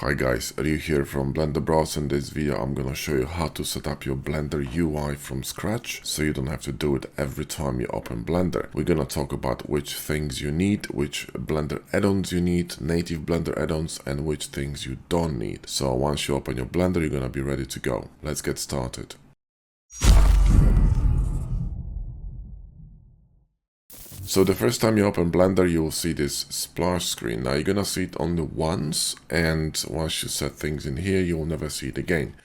Hi guys, Ryuu here from Blender Bros. In this video I'm gonna show you how to set up your Blender UI from scratch so you don't have to do it every time you open Blender. We're gonna talk about which things you need, which Blender add-ons you need, native Blender add-ons, and which things you don't need. So once you open your Blender, you're gonna be ready to go. Let's get started. So the first time you open Blender, you will see this splash screen. Now you're gonna see it only once, and once you set things in here, you will never see it again.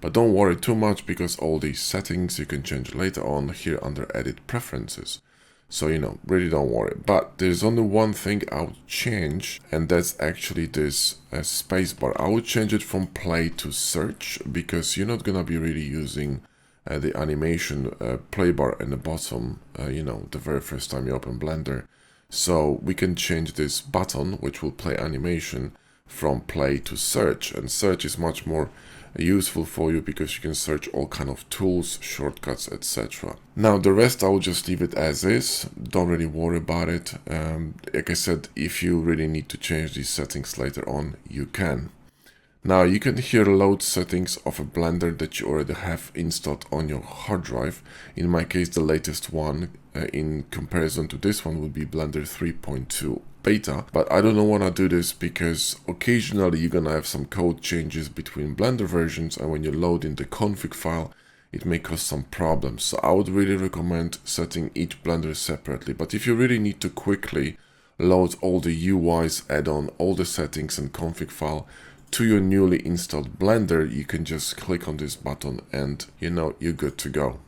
But don't worry too much, because all these settings you can change later on here under Edit Preferences. So, really don't worry. But there's only one thing I would change, and that's actually this spacebar. I would change it from play to search, because you're not gonna be really using the animation play bar in the bottom, the very first time you open Blender. So we can change this button, which will play animation, from play to search. And search is much more useful for you because you can search all kind of tools, shortcuts, etc. Now the rest I will just leave it as is. Don't really worry about it. Like I said, if you really need to change these settings later on, you can. Now you can here load settings of a Blender that you already have installed on your hard drive. In my case, the latest one in comparison to this one would be Blender 3.2 beta. But I don't want to do this because occasionally you're gonna have some code changes between Blender versions, and when you load in the config file, it may cause some problems. So I would really recommend setting each Blender separately. But if you really need to quickly load all the UIs, add-on, all the settings and config file to your newly installed Blender, you can just click on this button and you're good to go.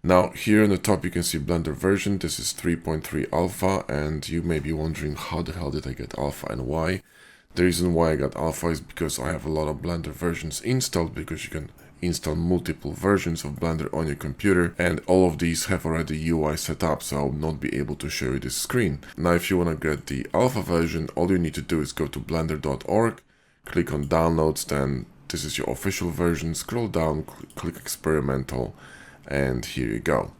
Now here on the top you can see Blender version. This is 3.3 alpha, and you may be wondering how the hell did I get alpha and why. The reason why I got alpha is because I have a lot of Blender versions installed, because you can install multiple versions of Blender on your computer, and all of these have already UI set up, so I'll not be able to show you this screen. Now if you want to get the alpha version, all you need to do is go to blender.org, click on downloads, then this is your official version, scroll down, click experimental, and here you go.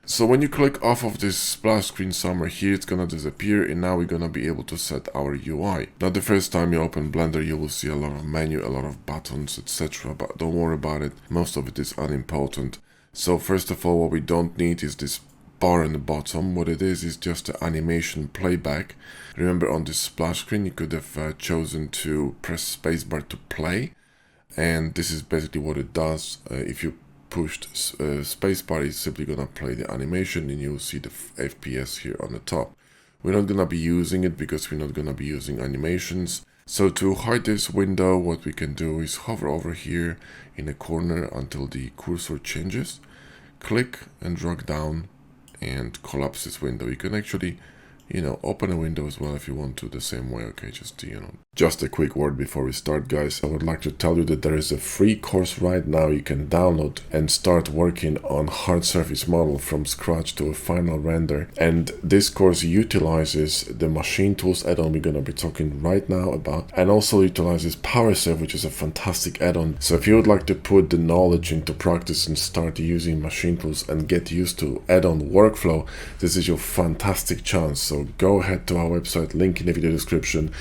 So when you click off of this splash screen somewhere here, it's gonna disappear, and now we're gonna be able to set our UI. Now the first time you open Blender, you will see a lot of menu, a lot of buttons, etc. But don't worry about it, most of it is unimportant. So first of all, what we don't need is this bar in the bottom. What it is just the animation playback. Remember, on this splash screen you could have chosen to press spacebar to play, and this is basically what it does. If you pushed spacebar, it's simply gonna play the animation, and you'll see the FPS here on the top. We're not gonna be using it because we're not gonna be using animations. So to hide this window, what we can do is hover over here in the corner until the cursor changes, click and drag down and collapse this window. You can actually open a window as well if you want to, the same way. Okay, just a quick word before we start, guys. I would like to tell you that there is a free course right now you can download and start working on hard surface model from scratch to a final render. And this course utilizes the machine tools add-on we're going to be talking right now about, and also utilizes PowerSave, which is a fantastic add-on. So if you would like to put the knowledge into practice and start using machine tools and get used to add-on workflow, this is your fantastic chance. So go ahead to our website, link in the video description,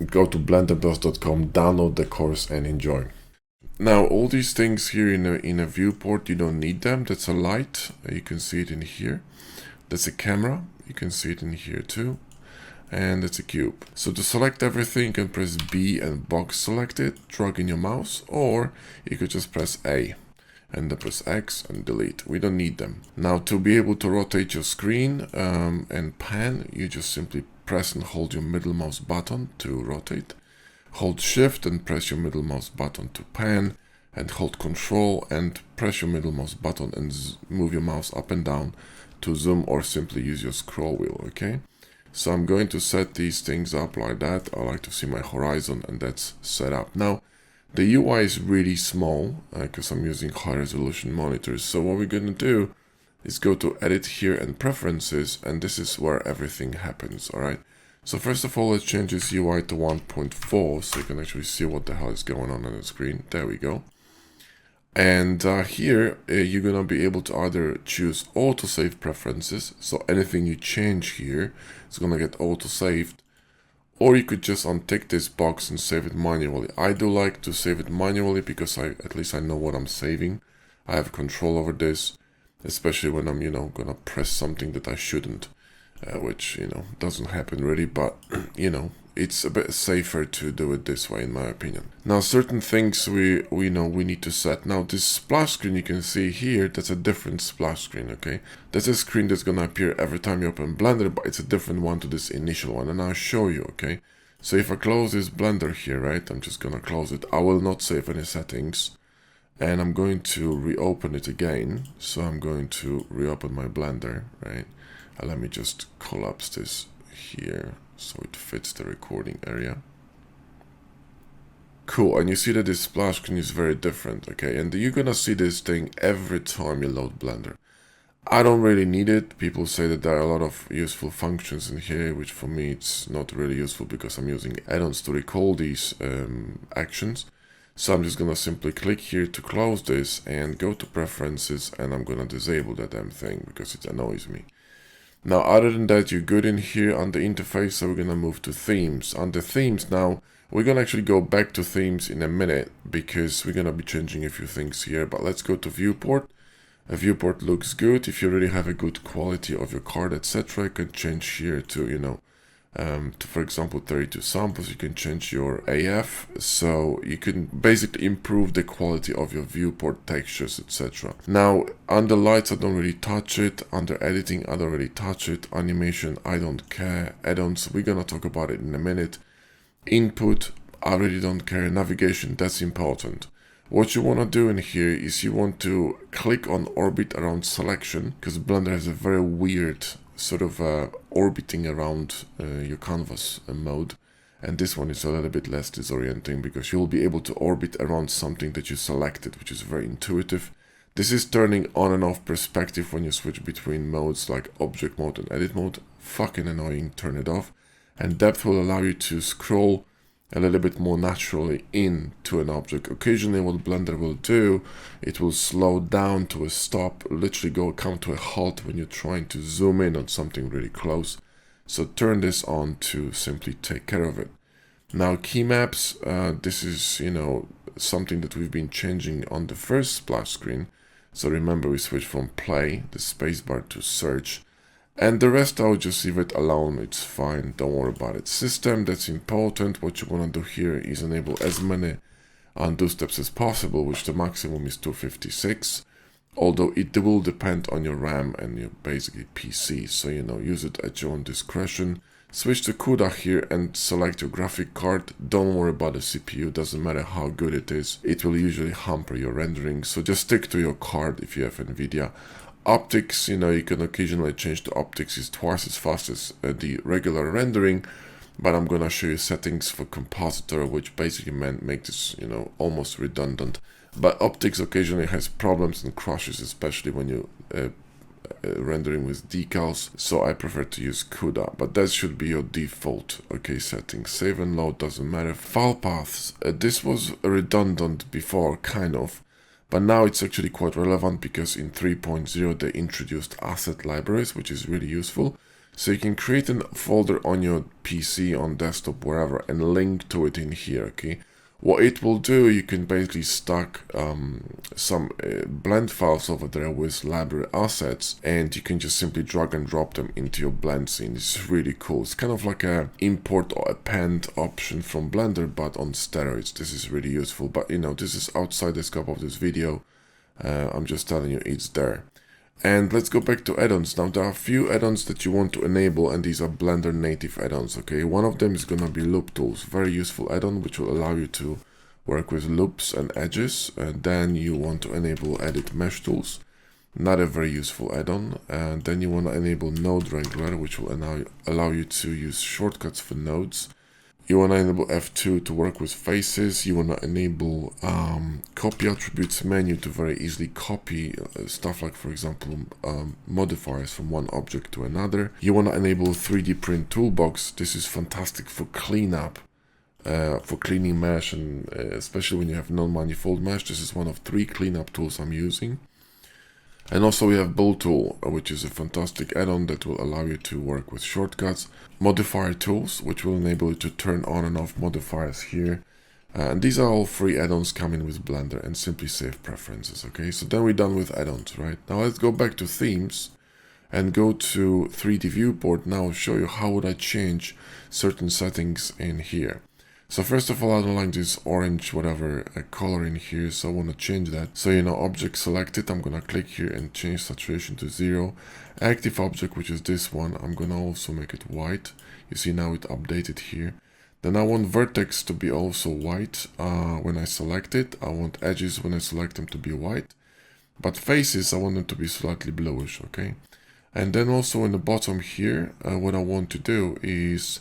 go to blenderbros.com, download the course and enjoy. Now all these things here in a viewport, you don't need them. That's a light, you can see it in here. That's a camera, you can see it in here too. And it's a cube. So to select everything, you can press B and box select it, drag in your mouse, or you could just press A and then press X and delete. We don't need them. Now to be able to rotate your screen and pan, you just simply press and hold your middle mouse button to rotate. Hold shift and press your middle mouse button to pan, and hold control and press your middle mouse button and move your mouse up and down to zoom, or simply use your scroll wheel. Okay, so I'm going to set these things up like that. I like to see my horizon, and that's set up. Now the UI is really small because I'm using high resolution monitors. So what we're going to do is go to edit here and preferences, and this is where everything happens. All right. So first of all, let's change this UI to 1.4 so you can actually see what the hell is going on the screen. There we go. And here you're going to be able to either choose autosave preferences. So anything you change here is going to get autosaved, Or you could just untick this box and save it manually. I do like to save it manually because at least I know what I'm saving. I have control over this, especially when I'm, gonna press something that I shouldn't, which, doesn't happen really, but, it's a bit safer to do it this way, in my opinion. Now, certain things we know we need to set. Now, this splash screen you can see here, that's a different splash screen, okay? That's a screen that's gonna appear every time you open Blender, but it's a different one to this initial one, and I'll show you, okay? So if I close this Blender here, right, I'm just gonna close it. I will not save any settings, and I'm going to reopen it again. So I'm going to reopen my Blender, right? And let me just collapse this here so it fits the recording area. Cool, and you see that this splash screen is very different, okay? And you're gonna see this thing every time you load Blender. I don't really need it. People say that there are a lot of useful functions in here, which for me it's not really useful because I'm using add-ons to recall these actions. So I'm just gonna simply click here to close this and go to preferences, and I'm gonna disable that damn thing because it annoys me. Now, other than that, you're good in here on the interface, so we're gonna move to themes. Under themes now, we're gonna actually go back to themes in a minute because we're gonna be changing a few things here, but let's go to Viewport. A Viewport looks good. If you really have a good quality of your card, etc., you can change here to, to, for example, 32 samples. You can change your AF, so you can basically improve the quality of your viewport textures, etc. Now, under lights, I don't really touch it. Under editing, I don't really touch it. Animation, I don't care. Add-ons, we're gonna talk about it in a minute. Input, I really don't care. Navigation, that's important. What you want to do in here is you want to click on orbit around selection, because Blender has a very weird sort of orbiting around your canvas mode, and this one is a little bit less disorienting because you'll be able to orbit around something that you selected, which is very intuitive. This is turning on and off perspective when you switch between modes like object mode and edit mode. Fucking annoying, turn it off. And depth will allow you to scroll a little bit more naturally into an object. Occasionally what Blender will do, it will slow down to a stop, literally come to a halt when you're trying to zoom in on something really close. So turn this on to simply take care of it. Now key maps, this is, something that we've been changing on the first splash screen. So remember, we switched from play, the spacebar, to search. And the rest, I'll just leave it alone, it's fine, don't worry about it. System, that's important. What you want to do here is enable as many undo steps as possible, which the maximum is 256. Although it will depend on your RAM and your basically PC, so use it at your own discretion. Switch to CUDA here and select your graphic card. Don't worry about the CPU, doesn't matter how good it is, it will usually hamper your rendering, so just stick to your card if you have NVIDIA. Optics, you can occasionally change the optics, is twice as fast as the regular rendering, but I'm gonna show you settings for Compositor, which basically make this, almost redundant. But optics occasionally has problems and crashes, especially when you rendering with decals, so I prefer to use CUDA, but that should be your default, settings. Save and load, doesn't matter. File paths, this was redundant before, kind of. But now it's actually quite relevant because in 3.0 they introduced asset libraries, which is really useful. So you can create a folder on your PC, on desktop, wherever, and link to it in here, okay? What it will do, you can basically stack some blend files over there with library assets, and you can just simply drag and drop them into your blend scene. It's really cool. It's kind of like a import or append option from Blender, but on steroids. This is really useful, but this is outside the scope of this video. I'm just telling you it's there. And let's go back to add-ons. Now there are a few add-ons that you want to enable, and these are Blender native add-ons, okay? One of them is gonna be Loop Tools, very useful add-on which will allow you to work with loops and edges. And then you want to enable Edit Mesh Tools, not a very useful add-on. And then you want to enable Node Wrangler, which will allow you to use shortcuts for nodes. You want to enable F2 to work with faces. You want to enable copy attributes menu to very easily copy stuff like, for example, modifiers from one object to another. You want to enable 3D print toolbox. This is fantastic for cleanup, for cleaning mesh, and especially when you have non-manifold mesh. This is one of 3 cleanup tools I'm using. And also we have Bull Tool, which is a fantastic add-on that will allow you to work with shortcuts. Modifier tools, which will enable you to turn on and off modifiers here. And these are all free add-ons coming with Blender, and simply save preferences, okay? So then we're done with add-ons, right? Now let's go back to themes and go to 3D Viewport. Now I'll show you how would I change certain settings in here. So first of all, I don't like this orange whatever color in here, so I want to change that. So, you know, object selected, I'm gonna click here and change saturation to 0. Active object, which is this one, I'm gonna also make it white. You see now it updated here. Then I want vertex to be also white when I select it. I want edges when I select them to be white. But faces, I want them to be slightly bluish, okay? And then also in the bottom here, what I want to do is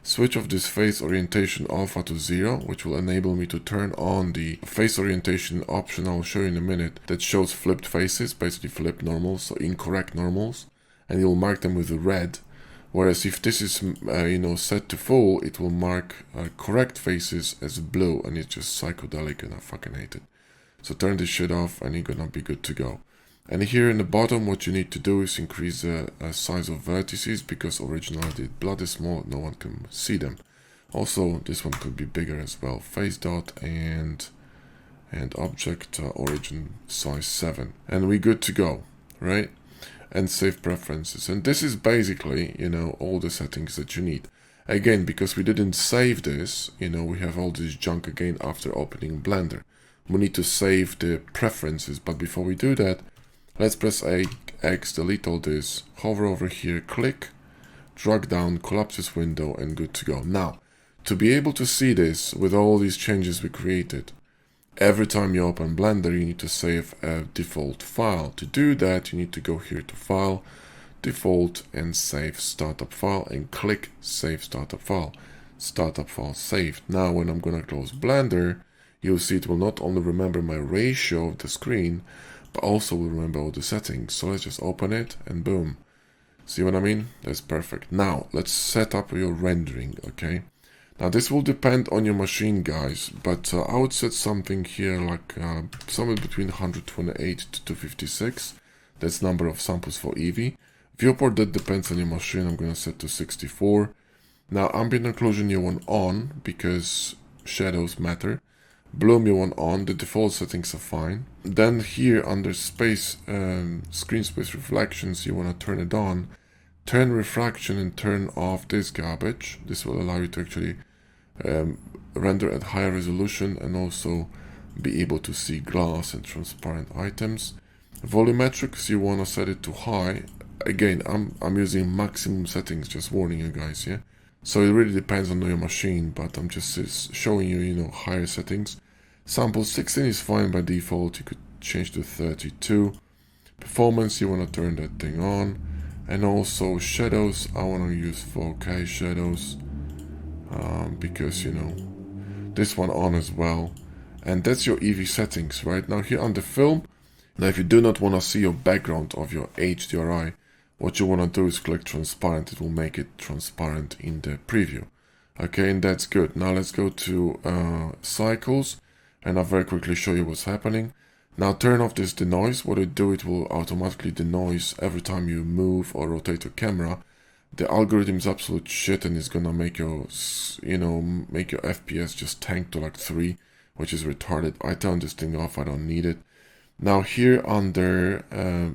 switch off this face orientation alpha to 0, which will enable me to turn on the face orientation option I'll show you in a minute that shows flipped faces, basically flipped normals, so incorrect normals, and you'll mark them with a red. Whereas if this is you know, set to full, it will mark correct faces as blue, and it's just psychedelic and I fucking hate it. So turn this shit off and you're gonna be good to go. And here in the bottom, what you need to do is increase the size of vertices, because originally the blood is small, no one can see them. Also, this one could be bigger as well. Face dot and object origin size 7. And we're good to go, right? And save preferences. And this is basically, you know, all the settings that you need. Again, because we didn't save this, you know, we have all this junk again after opening Blender. We need to save the preferences, but before we do that, let's press X, delete all this, hover over here, click, drag down, collapse this window, and good to go. Now, to be able to see this with all these changes we created, every time you open Blender, you need to save a default file. To do that, you need to go here to File, Default, and Save Startup File, and click Save Startup File. Startup file saved. Now, when I'm gonna close Blender, you'll see it will not only remember my ratio of the screen, but also will remember all the settings. So let's just open it and boom. See what I mean? That's perfect. Now let's set up your rendering, okay? Now this will depend on your machine, guys, but I would set something here like somewhere between 128 to 256. That's number of samples for Eevee. Viewport, that depends on your machine. I'm gonna set to 64. Now ambient occlusion you want on because shadows matter. Bloom you want on, the default settings are fine. Then here under space, screen space reflections, you want to turn it on. Turn refraction and turn off this garbage. This will allow you to actually render at higher resolution and also be able to see glass and transparent items. Volumetrics, you want to set it to high. Again, I'm using maximum settings, just warning you guys, yeah? So it really depends on your machine, but I'm just showing you, you know, higher settings. Sample 16 is fine by default. You could change to 32. Performance, you want to turn that thing on. And also shadows, I want to use 4K shadows because, you know, this one on as well. And that's your Eevee settings, right? Now here under film, now if you do not want to see your background of your HDRI, what you want to do is click transparent. It will make it transparent in the preview. Okay, and that's good. Now let's go to cycles, and I'll very quickly show you what's happening. Now turn off this denoise. What it do, it will automatically denoise every time you move or rotate your camera. The algorithm is absolute shit and it's gonna make your, you know, make your FPS just tank to like 3, which is retarded. I turn this thing off, I don't need it. Now here under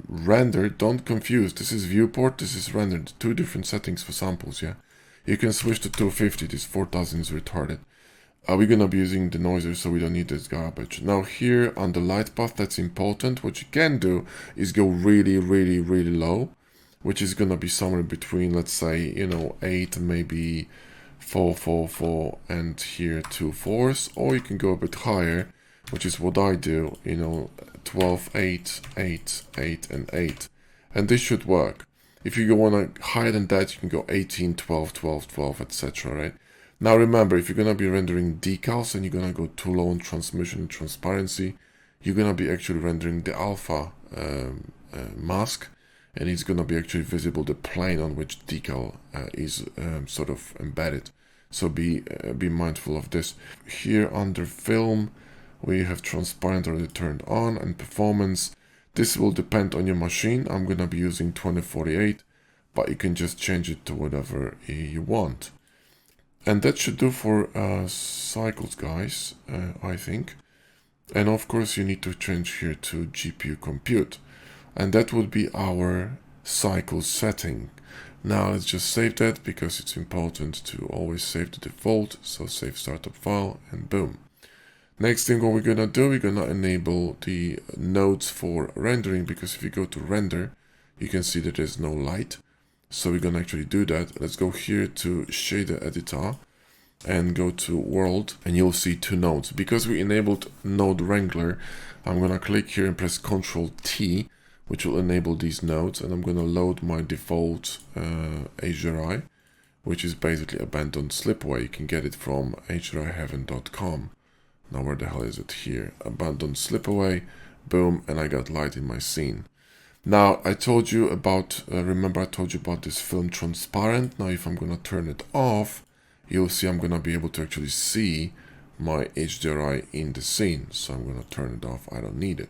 render, don't confuse, this is viewport, this is rendered, 2 different settings for samples, yeah? You can switch to 250, this 4000 is retarded. We're gonna be using the noiser, so we don't need this garbage. Now here on the light path, that's important. What you can do is go really, really, really low, which is gonna be somewhere between, let's say, you know, 8 and maybe 4, 4, 4, and here 2 4s, or you can go a bit higher, which is what I do, you know, 12, 8, 8, 8, and 8. And this should work. If you want to higher than that, you can go 18, 12, 12, 12, etc., right? Now remember, if you're going to be rendering decals and you're going to go too low on transmission and transparency, you're going to be actually rendering the alpha mask, and it's going to be actually visible the plane on which decal is sort of embedded. So be mindful of this. Here under film, we have transparent already turned on, and performance. This will depend on your machine. I'm gonna be using 2048, but you can just change it to whatever you want. And that should do for cycles, guys, I think. And of course you need to change here to GPU compute. And that would be our cycle setting. Now let's just save that because it's important to always save the default. So save startup file and boom. Next thing what we're gonna do, we're gonna enable the nodes for rendering, because if you go to render, you can see that there's no light. So we're gonna actually do that. Let's go here to shader editor and go to world, and you'll see two nodes. Because we enabled node wrangler, I'm gonna click here and press Ctrl T, which will enable these nodes, and I'm gonna load my default Hdri, which is basically abandoned slipway. You can get it from hdriheaven.com. Now where the hell is it? Here, abandoned slipway, boom, and I got light in my scene. Now I told you about, remember I told you about this film transparent. Now if I'm gonna turn it off, you'll see I'm gonna be able to actually see my HDRI in the scene. So I'm gonna turn it off, I don't need it.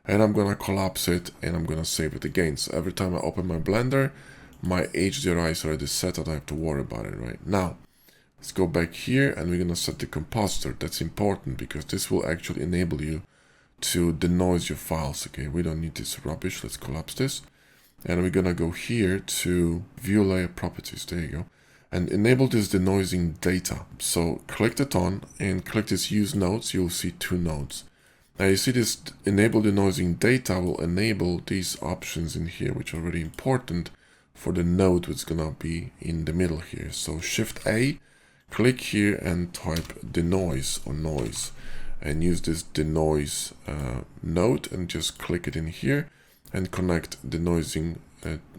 And I'm gonna collapse it and I'm gonna save it again. So every time I open my Blender, my HDRI is already set, I don't have to worry about it right now. Let's go back here and we're gonna set the compositor. That's important because this will actually enable you to denoise your files. Okay, we don't need this rubbish. Let's collapse this. And we're gonna go here to view layer properties. There you go. And enable this denoising data. So click that on and click this use nodes. You'll see two nodes. Now you see this enable denoising data will enable these options in here, which are really important for the node which is gonna be in the middle here. So Shift A, click here and type denoise or noise, and use this denoise node and just click it in here and connect denoising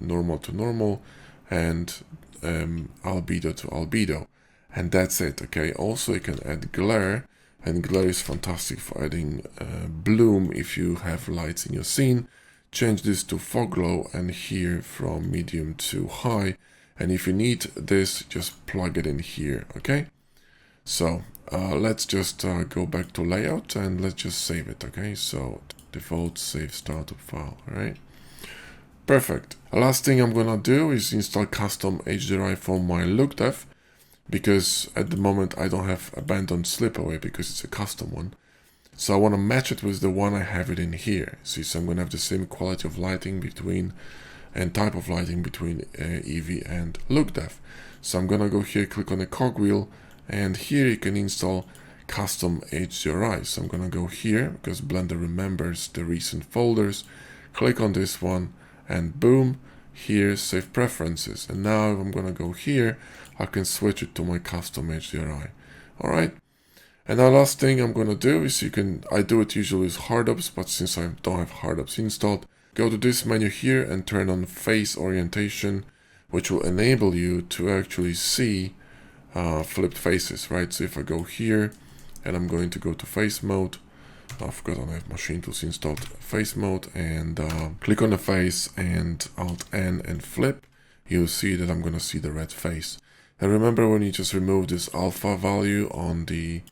normal to normal and albedo to albedo, and that's it. Okay, also you can add glare, and glare is fantastic for adding bloom if you have lights in your scene. Change this to fog glow and here from medium to high, and if you need this, just plug it in here. Okay, so let's just go back to layout and let's just save it. Okay, so default save startup file. All right, perfect. Last thing I'm gonna do is install custom HDRI for my look dev, because at the moment I don't have abandoned slipaway because it's a custom one. So I want to match it with the one I have it in here. See, so I'm gonna have the same quality of lighting between and type of lighting between Eevee and look dev. So I'm gonna go here, click on the cogwheel, and here you can install custom HDRI. So I'm gonna go here because Blender remembers the recent folders. Click on this one and boom, here save preferences. And now if I'm gonna go here, I can switch it to my custom HDRI. All right. And the last thing I'm gonna do is I do it usually with hardups, but since I don't have hardups installed, go to this menu here and turn on face orientation, which will enable you to actually see flipped faces, right? So if I go here and I'm going to go to face mode, I forgot I don't have machine tools installed, face mode, and click on the face and Alt N and flip, you'll see that I'm gonna see the red face. And remember, when you just remove this alpha value on the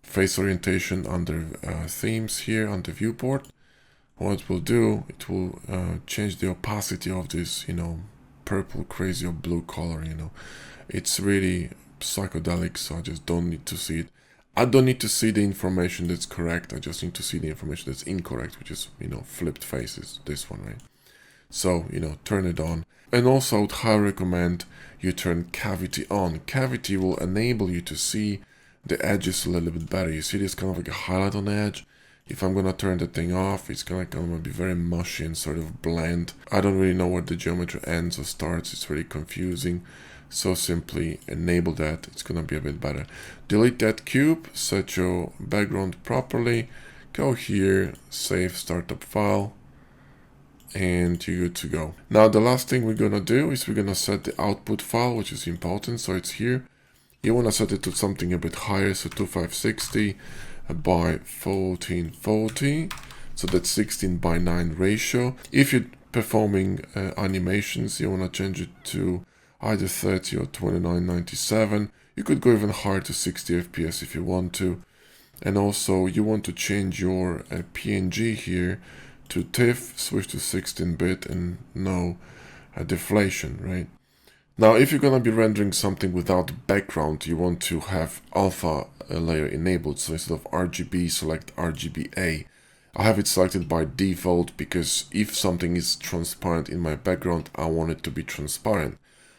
face orientation under themes here under viewport, what it will do, it will change the opacity of this, purple crazy or blue color. It's really psychedelic, so I just don't need to see it. I don't need to see the information that's correct, I just need to see the information that's incorrect, which is flipped faces, this one, right? So turn it on. And also I would highly recommend you turn cavity on. Cavity will enable you to see the edges a little bit better. You see this kind of like a highlight on the edge. If I'm gonna turn the thing off, it's gonna be very mushy and sort of bland. I don't really know where the geometry ends or starts. It's really confusing. So simply enable that. It's gonna be a bit better. Delete that cube, set your background properly, go here, save startup file, and you're good to go. Now the last thing we're gonna do is we're gonna set the output file, which is important. So it's here. You wanna set it to something a bit higher, so 2560 by 1440. So that's 16:9 ratio. If you're performing animations, you wanna change it to either 30 or 2997. You could go even higher to 60 FPS if you want to. And also you want to change your PNG here to TIFF, switch to 16-bit, and no deflation, right? Now, if you're gonna be rendering something without background, you want to have alpha layer enabled. So instead of RGB, select RGBA. I have it selected by default because if something is transparent in my background, I want it to be transparent.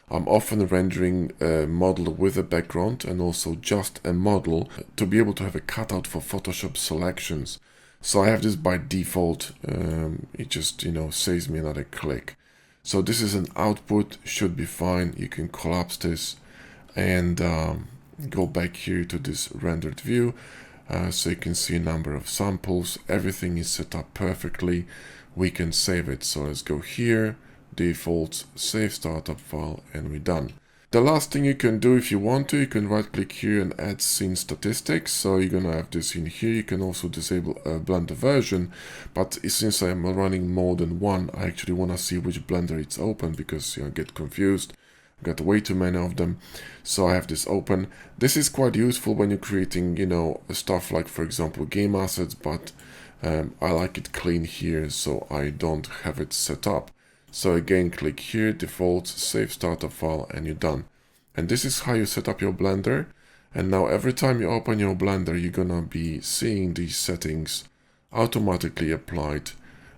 I'm often rendering a model with a background and also just a model to be able to have a cutout for Photoshop selections. So I have this by default. It just, saves me another click. So this is an output, should be fine. You can collapse this and go back here to this rendered view. So you can see a number of samples. Everything is set up perfectly. We can save it. So let's go here, default, save startup file, and we're done. The last thing you can do if you want to, you can right click here and add scene statistics. So you're gonna have this in here. You can also disable a blender version, but since I'm running more than one, I actually want to see which blender it's open because I get confused. I've got way too many of them. So I have this open. This is quite useful when you're creating, stuff like, for example, game assets, but I like it clean here so I don't have it set up. So again, click here, default, save startup file, and you're done. And this is how you set up your Blender. And now every time you open your Blender, you're gonna be seeing these settings automatically applied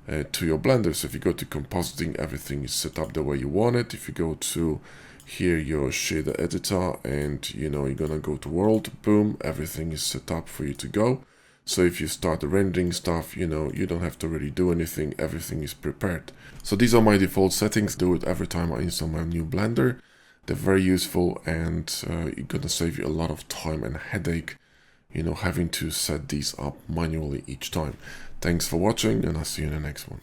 to your Blender. So if you go to compositing, everything is set up the way you want it. If you go to here, your shader editor, and you're gonna go to world, boom, everything is set up for you to go. So if you start rendering stuff, you don't have to really do anything. Everything is prepared. So these are my default settings. Do it every time I install my new Blender. They're very useful and it's gonna save you a lot of time and headache, having to set these up manually each time. Thanks for watching and I'll see you in the next one.